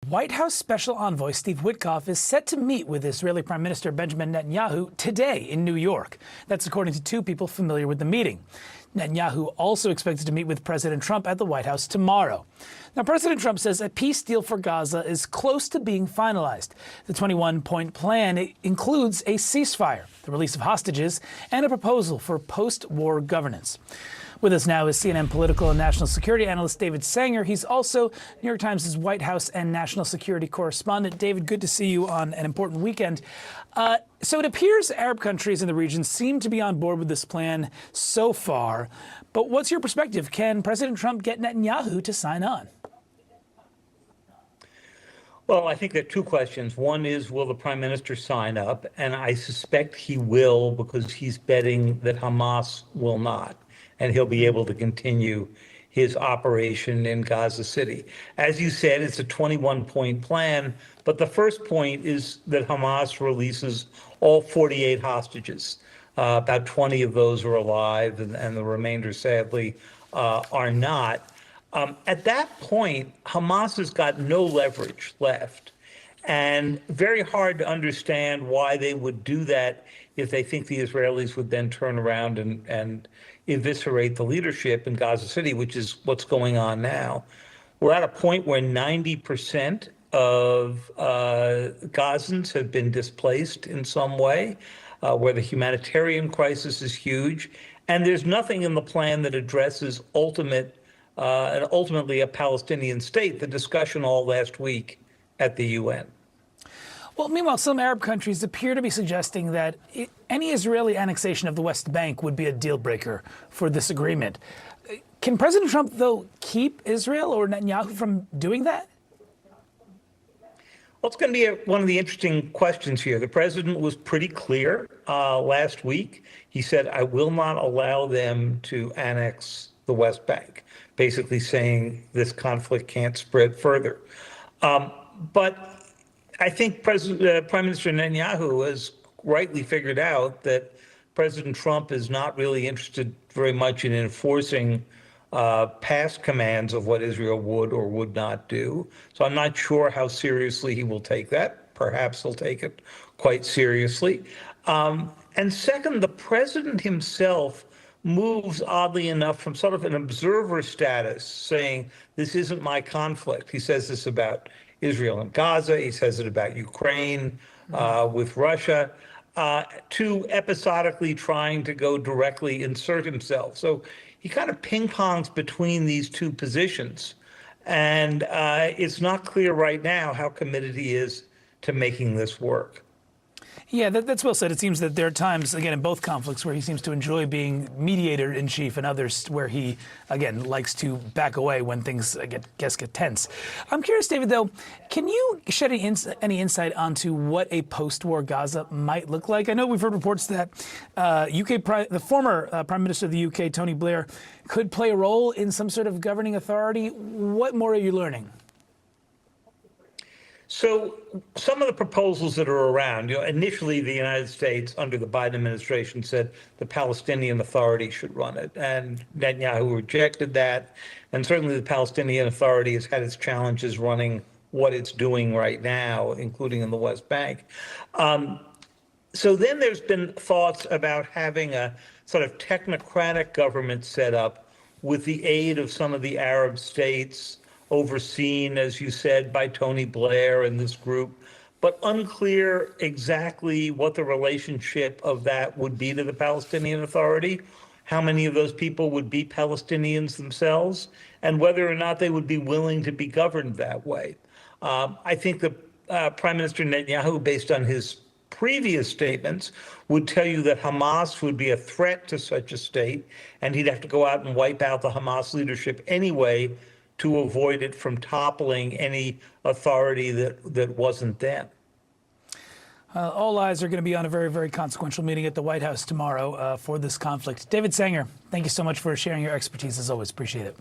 White House Special Envoy Steve Witkoff is set to meet with Israeli Prime Minister Benjamin Netanyahu today in New York. That's according to two people familiar with the meeting. Netanyahu also expected to meet with President Trump at the White House tomorrow. Now, President Trump says a peace deal for Gaza is close to being finalized. The 21-point plan includes a ceasefire, the release of hostages, and a proposal for post-war governance. With us now is CNN political and national security analyst David Sanger. He's also New York Times' White House and national security correspondent. David, good to see you on an important weekend. So it appears Arab countries in the region seem to be on board with this plan so far. But what's your perspective? Can President Trump get Netanyahu to sign on? Well, I think there are two questions. One is, will the prime minister sign up? And I suspect he will, because he's betting that Hamas will not, and he'll be able to continue his operation in Gaza City. As you said, it's a 21-point plan, but the first point is that Hamas releases all 48 hostages. About 20 of those are alive, and the remainder, sadly, are not. At that point, Hamas has got no leverage left, and very hard to understand why they would do that if they think the Israelis would then turn around and eviscerate the leadership in Gaza City, which is what's going on now. We're at a point where 90% of Gazans have been displaced in some way, where the humanitarian crisis is huge, and there's nothing in the plan that addresses ultimately a Palestinian state, the discussion all last week at the UN. Well, meanwhile, some Arab countries appear to be suggesting that any Israeli annexation of the West Bank would be a deal breaker for this agreement. Can President Trump, though, keep Israel or Netanyahu from doing that? Well, it's going to be one of the interesting questions here. The president was pretty clear last week. He said, I will not allow them to annex the West Bank, basically saying this conflict can't spread further. But I think Prime Minister Netanyahu has rightly figured out that President Trump is not really interested very much in enforcing past commands of what Israel would or would not do. So I'm not sure how seriously he will take that. Perhaps he'll take it quite seriously. And second, the president himself moves, oddly enough, from sort of an observer status, saying, this isn't my conflict. He says this about Israel and Gaza. He says it about Ukraine with Russia, to episodically trying to go directly insert himself. So he kind of ping-pongs between these two positions. And it's not clear right now how committed he is to making this work. Yeah, that's well said. It seems that there are times, again, in both conflicts where he seems to enjoy being mediator-in-chief, and others where he, again, likes to back away when things get tense. I'm curious, David, though, can you shed any insight onto what a post-war Gaza might look like? I know we've heard reports that the former Prime Minister of the UK, Tony Blair, could play a role in some sort of governing authority. What more are you learning? So some of the proposals that are around, initially the United States under the Biden administration said the Palestinian Authority should run it, and Netanyahu rejected that. And certainly the Palestinian Authority has had its challenges running what it's doing right now, including in the West Bank. So then there's been thoughts about having a sort of technocratic government set up with the aid of some of the Arab states, overseen, as you said, by Tony Blair and this group, but unclear exactly what the relationship of that would be to the Palestinian Authority, how many of those people would be Palestinians themselves, and whether or not they would be willing to be governed that way. I think the Prime Minister Netanyahu, based on his previous statements, would tell you that Hamas would be a threat to such a state, and he'd have to go out and wipe out the Hamas leadership anyway to avoid it from toppling any authority that wasn't them. All eyes are going to be on a very, very consequential meeting at the White House tomorrow for this conflict. David Sanger, thank you so much for sharing your expertise as always. Appreciate it.